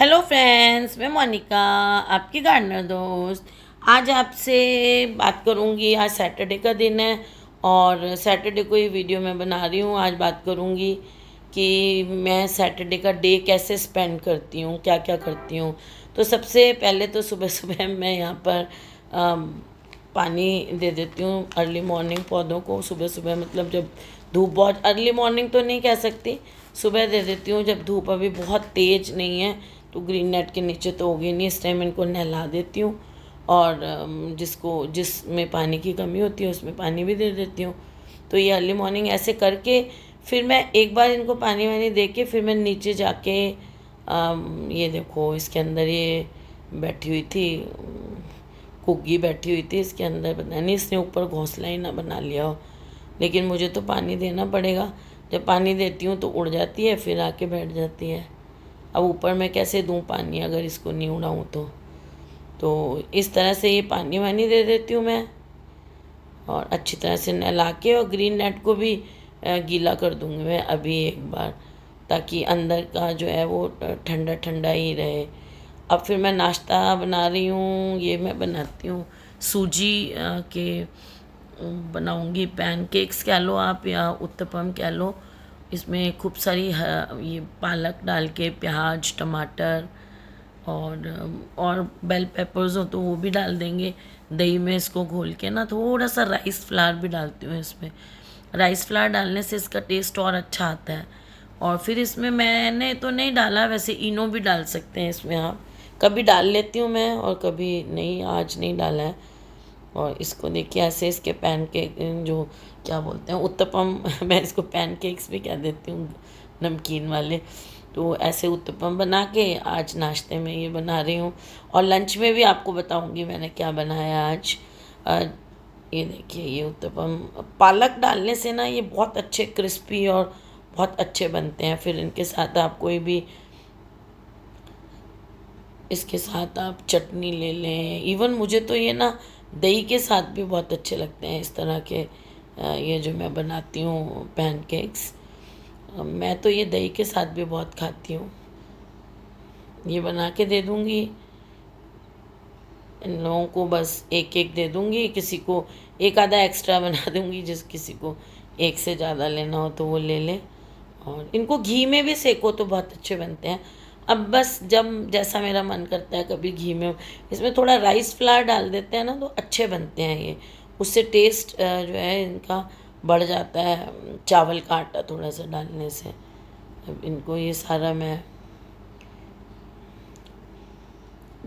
Hello friends, मैं मोनिका, आपकी gardener दोस्त। आज आपसे बात करूंगी। आज सैटरडे का दिन है और सैटरडे को ये वीडियो मैं बना रही हूँ। आज बात करूंगी कि मैं सैटरडे का डे कैसे स्पेंड करती हूँ, क्या क्या करती हूँ। तो सबसे पहले तो सुबह सुबह मैं यहाँ पर पानी दे देती हूँ अर्ली मॉर्निंग पौधों को। सुबह सुबह मतलब जब धूप बहुत, अर्ली मॉर्निंग तो नहीं कह सकती, सुबह दे देती हूँ जब धूप अभी बहुत तेज़ नहीं है। तो ग्रीन नेट के नीचे तो होगी नहीं, इस टाइम इनको नहला देती हूँ और जिसमें पानी की कमी होती है उसमें पानी भी दे देती हूँ। तो ये अर्ली मॉर्निंग ऐसे करके फिर मैं एक बार इनको पानी वानी दे के फिर मैं नीचे जाके ये देखो इसके अंदर ये बैठी हुई थी, कुग्गी बैठी हुई थी इसके अंदर। पता नहीं इसने ऊपर घोंसला ही ना बना लिया हो, लेकिन मुझे तो पानी देना पड़ेगा। जब पानी देती हूँ तो उड़ जाती है, फिर आके बैठ जाती है। अब ऊपर मैं कैसे दूँ पानी अगर इसको नहीं उड़ाऊँ तो इस तरह से ये पानी वानी दे देती हूँ मैं और अच्छी तरह से नहला के। और ग्रीन नेट को भी गीला कर दूँगी मैं अभी एक बार, ताकि अंदर का जो है वो ठंडा ठंडा ही रहे। अब फिर मैं नाश्ता बना रही हूँ। ये मैं बनाती हूँ सूजी के बनाऊँगी पैनकेक्स कह लो आप या उत्तपम कह लो। इसमें खूब सारी ये पालक डाल के, प्याज, टमाटर और बेल पेपर्स हो तो वो भी डाल देंगे। दही में इसको घोल के ना थोड़ा सा राइस फ्लावर भी डालती हूँ इसमें। राइस फ्लावर डालने से इसका टेस्ट और अच्छा आता है। और फिर इसमें मैंने तो नहीं डाला, वैसे इनो भी डाल सकते हैं इसमें आप। कभी डाल लेती हूँ मैं और कभी नहीं, आज नहीं डाला है। और इसको देखिए ऐसे इसके पैनकेक जो क्या बोलते हैं उत्तपम मैं इसको पैनकेक्स भी कह देती हूँ, नमकीन वाले। तो ऐसे उत्तपम बना के आज नाश्ते में ये बना रही हूँ और लंच में भी आपको बताऊँगी मैंने क्या बनाया आज। ये देखिए ये उत्तपम पालक डालने से ना ये बहुत अच्छे क्रिस्पी और बहुत अच्छे बनते हैं। फिर इनके साथ आप कोई भी, इसके साथ आप चटनी ले लें। इवन मुझे तो ये ना दही के साथ भी बहुत अच्छे लगते हैं इस तरह के। ये जो मैं बनाती हूँ पैनकेक्स, मैं तो ये दही के साथ भी बहुत खाती हूँ। ये बना के दे दूँगी इन लोगों को, बस एक एक दे दूँगी। किसी को एक आधा एक्स्ट्रा बना दूँगी, जिस किसी को एक से ज़्यादा लेना हो तो वो ले ले। और इनको घी में भी सेको तो बहुत अच्छे बनते हैं। अब बस जब जैसा मेरा मन करता है, कभी घी में, इसमें थोड़ा राइस फ्लावर डाल देते हैं ना तो अच्छे बनते हैं ये। उससे टेस्ट जो है इनका बढ़ जाता है, चावल का आटा थोड़ा सा डालने से। अब इनको ये सारा मैं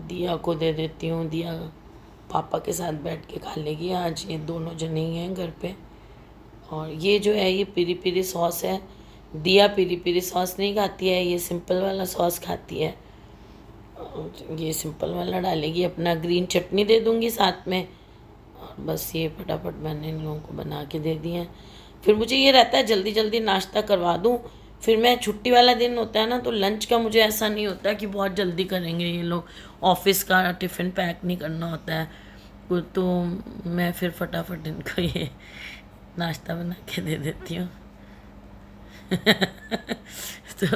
दिया को दे देती हूँ। दिया पापा के साथ बैठ के खा लेगी, आज ये दोनों जने ही हैं घर पे। और ये जो है ये पीरी पीरी सॉस है। दिया पीरी पीरी सॉस नहीं खाती है, ये सिंपल वाला सॉस खाती है। ये सिंपल वाला डालेगी। अपना ग्रीन चटनी दे दूँगी साथ में। और बस ये फटाफट मैंने इन लोगों को बना के दे दिए हैं। फिर मुझे ये रहता है जल्दी जल्दी नाश्ता करवा दूँ। फिर मैं छुट्टी वाला दिन होता है ना तो लंच का मुझे ऐसा नहीं होता कि बहुत जल्दी करेंगे ये लोग, ऑफिस का टिफ़िन पैक नहीं करना होता है तो मैं फिर फटाफट इनको ये नाश्ता बना के दे देती हूँ। तो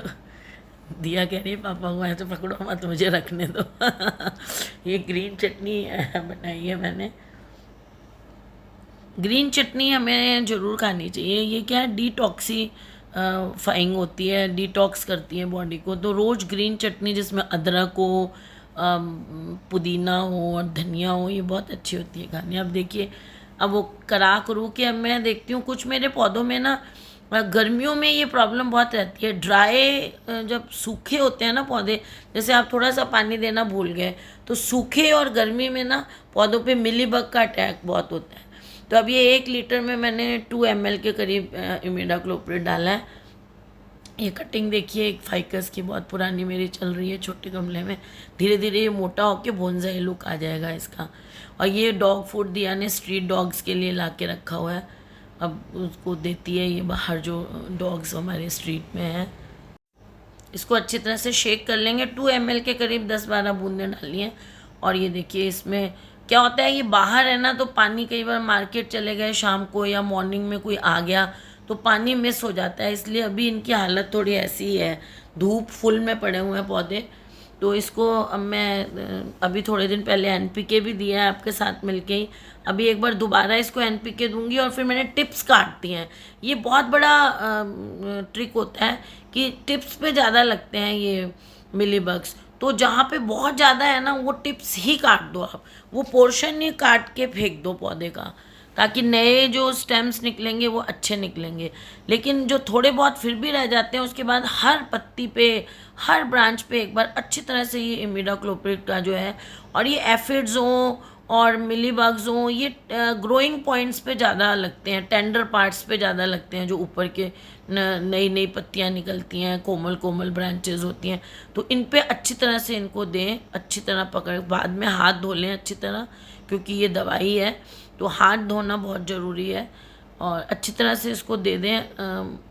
दिया कह रही है पापा को ऐसे पकड़ो मत, मुझे रखने दो। ये ग्रीन चटनी बनाई है मैंने। ग्रीन चटनी हमें ज़रूर खानी चाहिए। ये क्या है, डिटॉक्सी फाइंग होती है, डिटॉक्स करती है बॉडी को। तो रोज़ ग्रीन चटनी जिसमें अदरक हो, पुदीना हो और धनिया हो, ये बहुत अच्छी होती है खाने। अब देखिए अब वो करा करू के अब मैं देखती हूँ कुछ मेरे पौधों में ना गर्मियों में ये प्रॉब्लम बहुत रहती है। ड्राई जब सूखे होते हैं ना पौधे, जैसे आप थोड़ा सा पानी देना भूल गए तो सूखे और गर्मी में ना पौधों पे मिलीबग का अटैक बहुत होता है। तो अब ये 1 लीटर में मैंने 2 ml के करीब इमिडाक्लोप्रिड डाला है। ये कटिंग देखिए एक फाइकस की बहुत पुरानी मेरी चल रही है छोटे गमले में। धीरे धीरे ये मोटा होकर बोनसाई लुक आ जाएगा इसका। और ये डॉग फूड दिया ने स्ट्रीट डॉग्स के लिए ला के रखा हुआ है। अब उसको देती है ये बाहर जो डॉग्स हमारे स्ट्रीट में हैं। इसको अच्छी तरह से शेक कर लेंगे। 2 ml के करीब 10-12 बूंदें डाली हैं। और ये देखिए इसमें क्या होता है, ये बाहर है ना तो पानी, कई बार मार्केट चले गए शाम को या मॉर्निंग में कोई आ गया तो पानी मिस हो जाता है। इसलिए अभी इनकी हालत थोड़ी ऐसी ही है, धूप फुल में पड़े हुए हैं पौधे। तो इसको अब मैं अभी थोड़े दिन पहले एनपीके भी दिया है आपके साथ मिलके ही, अभी एक बार दोबारा इसको एनपीके दूंगी। और फिर मैंने टिप्स काट दी हैं। ये बहुत बड़ा ट्रिक होता है कि टिप्स पे ज़्यादा लगते हैं ये मिली बग्स। तो जहाँ पे बहुत ज़्यादा है ना, वो टिप्स ही काट दो आप, वो पोर्शन ही काट के फेंक दो पौधे का, ताकि नए जो स्टेम्स निकलेंगे वो अच्छे निकलेंगे। लेकिन जो थोड़े बहुत फिर भी रह जाते हैं, उसके बाद हर पत्ती पे, हर ब्रांच पे एक बार अच्छी तरह से ये इमिडाक्लोप्रिड का जो है, और ये एफिड्स हों और मिलीबग्स हों, ये ग्रोइंग पॉइंट्स पे ज़्यादा लगते हैं, टेंडर पार्ट्स पे ज़्यादा लगते हैं, जो ऊपर के नई नई पत्तियां निकलती हैं, कोमल कोमल ब्रांचेस होती हैं। तो इन पे अच्छी तरह से इनको दें, अच्छी तरह पकड़, बाद में हाथ धो लें अच्छी तरह, क्योंकि ये दवाई है तो हाथ धोना बहुत ज़रूरी है। और अच्छी तरह से इसको दे दें,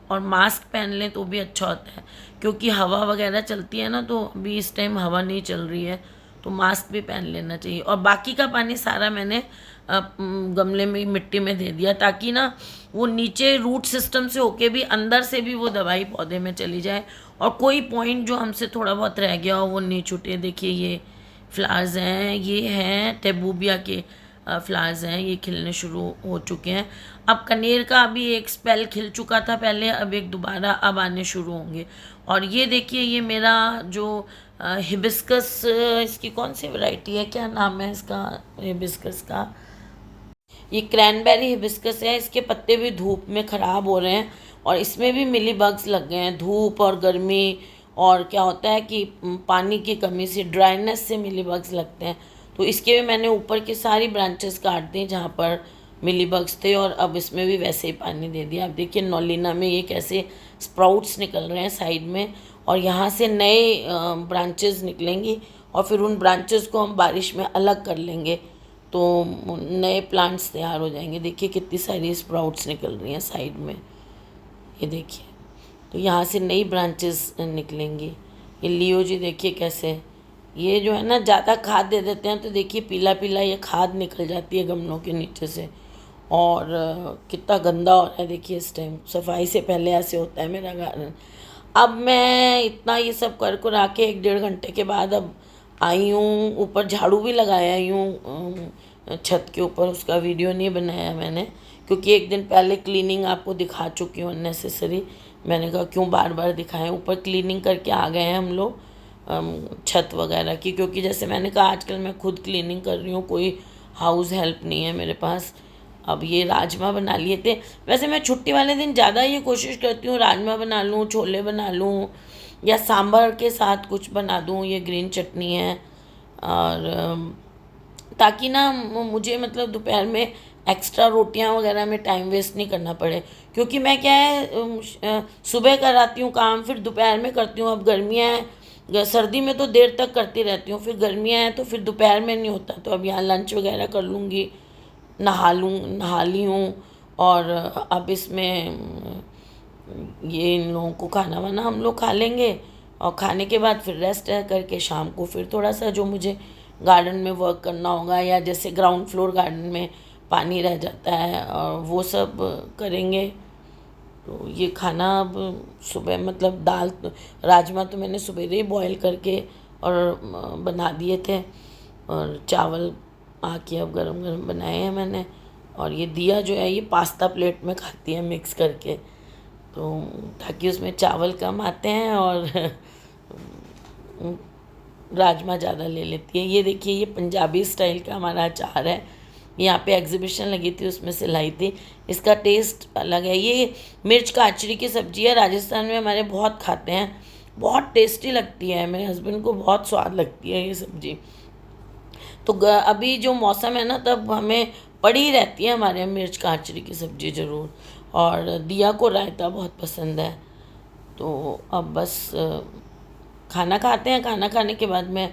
और मास्क पहन लें तो भी अच्छा होता है, क्योंकि हवा वगैरह चलती है ना, तो अभी इस टाइम हवा नहीं चल रही है, तो मास्क भी पहन लेना चाहिए। और बाकी का पानी सारा मैंने गमले में मिट्टी में दे दिया, ताकि ना वो नीचे रूट सिस्टम से होके भी अंदर से भी वो दवाई पौधे में चली जाए, और कोई पॉइंट जो हमसे थोड़ा बहुत रह गया हो वो नहीं छूटे। देखिए ये फ्लावर्स हैं, ये हैं टेबूबिया के फ्लावर्स हैं, ये खिलने शुरू हो चुके हैं। अब कनेर का अभी एक स्पेल खिल चुका था पहले, अब एक दोबारा अब आने शुरू होंगे। और ये देखिए, ये मेरा जो हिबिस्कस, इसकी कौन सी वैरायटी है, क्या नाम है इसका हिबिस्कस का, ये क्रैनबेरी हिबिस्कस है। इसके पत्ते भी धूप में ख़राब हो रहे हैं, और इसमें भी मिली बग्स लग गए हैं। धूप और गर्मी, और क्या होता है कि पानी की कमी से, ड्राइनेस से मिली बग्स लगते हैं। तो इसके भी मैंने ऊपर की सारी ब्रांचेस काट दी जहाँ पर मिली बग्स थे, और अब इसमें भी वैसे ही पानी दे दिया। अब देखिए नौलिना में ये कैसे स्प्राउट्स निकल रहे हैं साइड में, और यहाँ से नए ब्रांचेस निकलेंगी, और फिर उन ब्रांचेस को हम बारिश में अलग कर लेंगे, तो नए प्लांट्स तैयार हो जाएंगे। देखिए कितनी सारी स्प्राउट्स निकल रही हैं साइड में, ये देखिए। तो यहाँ से नई ब्रांचेस निकलेंगी। ये लियो जी देखिए कैसे, ये जो है ना ज़्यादा खाद दे देते हैं, तो देखिए पीला पीला ये खाद निकल जाती है गमलों के नीचे से, और कितना गंदा हो रहा है देखिए इस टाइम। सफाई से पहले ऐसे होता है मेरा गार्डन। अब मैं इतना ये सब कर कर आके 1-1.5 घंटे के बाद अब आई हूँ ऊपर, झाड़ू भी लगाया आई हूँ छत के ऊपर। उसका वीडियो नहीं बनाया मैंने, क्योंकि एक दिन पहले क्लीनिंग आपको दिखा चुकी हूँ अननेसेसरी। मैंने कहा क्यों बार बार दिखाएं। ऊपर क्लीनिंग करके आ गए हैं हम लोग छत वगैरह की, क्योंकि जैसे मैंने कहा आजकल मैं खुद क्लीनिंग कर रही हूँ, कोई हाउस हेल्प नहीं है मेरे पास। अब ये राजमा बना लिए थे। वैसे मैं छुट्टी वाले दिन ज़्यादा ये कोशिश करती हूँ राजमा बना लूँ, छोले बना लूँ, या सांभर के साथ कुछ बना दूँ। ये ग्रीन चटनी है, और ताकि ना मुझे मतलब दोपहर में एक्स्ट्रा रोटियां वगैरह में टाइम वेस्ट नहीं करना पड़े। क्योंकि मैं क्या है सुबह कराती हूँ काम, फिर दोपहर में करती हूँ। अब गर्मियाँ हैं, सर्दी में तो देर तक करती रहती हूँ, फिर गर्मियाँ हैं तो फिर दोपहर में नहीं होता। तो अब यहाँ लंच वगैरह कर लूँगी, नहा ली हूँ, और अब इसमें ये इन लोगों को खाना वाना हम लोग खा लेंगे, और खाने के बाद फिर रेस्ट करके शाम को फिर थोड़ा सा जो मुझे गार्डन में वर्क करना होगा, या जैसे ग्राउंड फ्लोर गार्डन में पानी रह जाता है और वो सब करेंगे। तो ये खाना अब सुबह मतलब दाल राजमा तो मैंने सवेरे ही बॉईल करके और बना दिए थे, और चावल आके अब गरम गरम बनाए हैं मैंने। और ये दिया जो है ये पास्ता प्लेट में खाती है मिक्स करके, तो ताकि उसमें चावल कम आते हैं और राजमा ज़्यादा ले लेती है। ये देखिए ये पंजाबी स्टाइल का हमारा अचार है, यहाँ पे एग्जीबिशन लगी थी उसमें से लाई थी। इसका टेस्ट अलग है। ये मिर्च काचरी की सब्ज़ी है, राजस्थान में हमारे बहुत खाते हैं, बहुत टेस्टी लगती है, मेरे हस्बैंड को बहुत स्वाद लगती है ये सब्ज़ी। तो अभी जो मौसम है ना तब हमें पड़ी रहती है हमारे यहाँ मिर्च काचरी की सब्ज़ी ज़रूर। और दिया को रायता बहुत पसंद है। तो अब बस खाना खाते हैं, खाना खाने के बाद मैं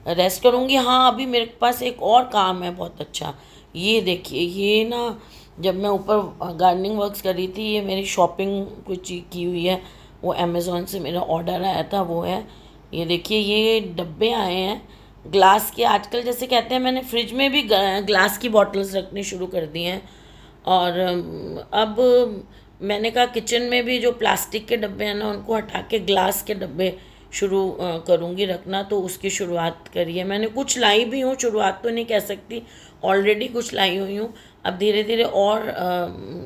रेस्ट करूँगी। हाँ अभी मेरे पास एक और काम है बहुत अच्छा। ये देखिए ये ना जब मैं ऊपर गार्डनिंग वर्क्स कर रही थी, ये मेरी शॉपिंग कुछ की हुई है, वो अमेज़ोन से मेरा ऑर्डर आया था वो है। ये देखिए ये डब्बे आए हैं ग्लास के। आजकल जैसे कहते हैं मैंने फ्रिज में भी ग्लास की बॉटल्स रखनी शुरू कर दी हैं। और अब मैंने कहा किचन में भी जो प्लास्टिक के डब्बे हैं ना उनको हटा के ग्लास के डब्बे शुरू करूँगी रखना, तो उसकी शुरुआत करी है मैंने। कुछ लाई भी हूँ, शुरुआत तो नहीं कह सकती, ऑलरेडी कुछ लाई हुई हूँ। अब धीरे धीरे और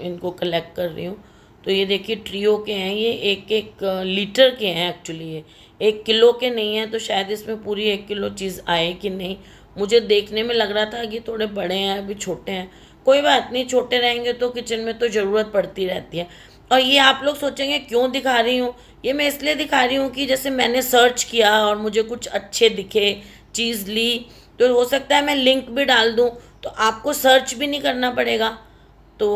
इनको कलेक्ट कर रही हूँ। तो ये देखिए ट्रियो के हैं, ये 1-1 लीटर के हैं एक्चुअली, ये 1 किलो के नहीं हैं, तो शायद इसमें पूरी 1 किलो चीज़ आए कि नहीं। मुझे देखने में लग रहा था कि थोड़े बड़े हैं, अभी छोटे हैं। कोई बात नहीं, छोटे रहेंगे तो किचन में तो ज़रूरत पड़ती रहती है। और ये आप लोग सोचेंगे क्यों दिखा रही हूँ, ये मैं इसलिए दिखा रही हूँ कि जैसे मैंने सर्च किया और मुझे कुछ अच्छे दिखे, चीज़ ली, तो हो सकता है मैं लिंक भी डाल दूँ, तो आपको सर्च भी नहीं करना पड़ेगा। तो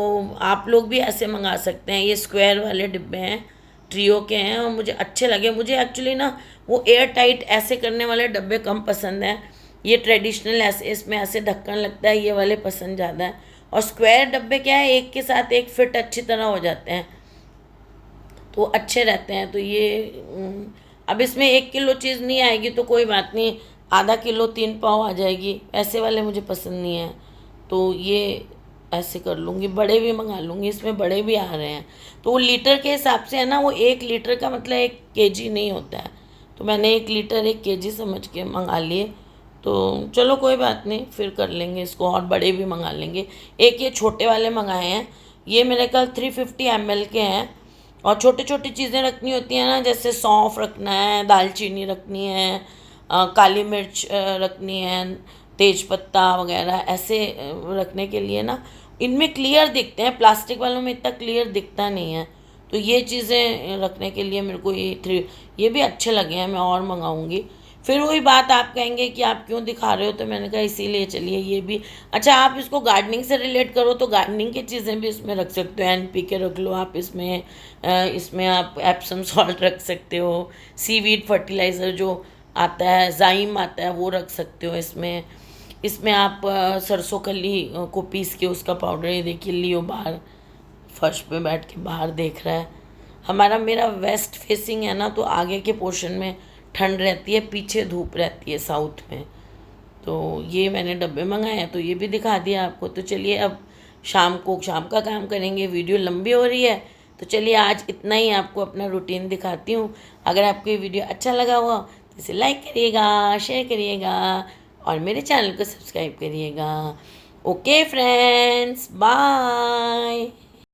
आप लोग भी ऐसे मंगा सकते हैं। ये स्क्वायर वाले डिब्बे हैं, ट्रियो के हैं, और मुझे अच्छे लगे। मुझे एक्चुअली ना वो एयर टाइट ऐसे करने वाले डब्बे कम पसंद हैं। ये ट्रेडिशनल ऐसे, इसमें ऐसे ढक्कन लगता है, ये वाले पसंद ज़्यादा है। और स्क्वायर डब्बे क्या है, एक के साथ एक फिट अच्छी तरह हो जाते हैं, तो अच्छे रहते हैं। तो ये अब इसमें 1 किलो चीज़ नहीं आएगी तो कोई बात नहीं, आधा किलो 3 पाव आ जाएगी, ऐसे वाले मुझे पसंद नहीं है। तो ये ऐसे कर लूँगी, बड़े भी मंगा लूँगी, इसमें बड़े भी आ रहे हैं। तो वो लीटर के हिसाब से है ना, वो 1 लीटर का मतलब 1 केजी नहीं होता है, तो मैंने 1 लीटर 1 केजी समझ के मंगा लिए। तो चलो कोई बात नहीं, फिर कर लेंगे इसको, और बड़े भी मंगा लेंगे। एक ये छोटे वाले मंगाए हैं, ये मेरे ख्याल 350 ml के हैं। और छोटी छोटी चीज़ें रखनी होती हैं ना, जैसे सौंफ रखना है, दालचीनी रखनी है, काली मिर्च रखनी है, तेज पत्ता वगैरह, ऐसे रखने के लिए ना इनमें क्लियर दिखते हैं, प्लास्टिक वालों में इतना क्लियर दिखता नहीं है। तो ये चीज़ें रखने के लिए मेरे को ये भी अच्छे लगे हैं, मैं और मंगाऊंगी। फिर वही बात, आप कहेंगे कि आप क्यों दिखा रहे हो, तो मैंने कहा इसीलिए। चलिए ये भी अच्छा, आप इसको गार्डनिंग से रिलेट करो तो गार्डनिंग की चीज़ें भी इसमें रख सकते हो। NPK रख लो आप इसमें, इसमें आप एप्सम सॉल्ट रख सकते हो, सीवीड फर्टिलाइज़र जो आता है, जाइम आता है, वो रख सकते हो इसमें। इसमें आप सरसों खली को पीस के उसका पाउडर, ये देखिए लियो बाहर फर्श पे बैठ के बाहर देख रहा है। मेरा वेस्ट फेसिंग है ना, तो आगे के पोर्शन में ठंड रहती है, पीछे धूप रहती है साउथ में। तो ये मैंने डब्बे मंगाए हैं, तो ये भी दिखा दिया आपको। तो चलिए अब शाम का काम करेंगे, वीडियो लंबी हो रही है, तो चलिए आज इतना ही आपको अपना रूटीन दिखाती हूँ। अगर आपको ये वीडियो अच्छा लगा हुआ तो इसे लाइक करिएगा, शेयर करिएगा, और मेरे चैनल को सब्सक्राइब करिएगा। Okay friends, bye.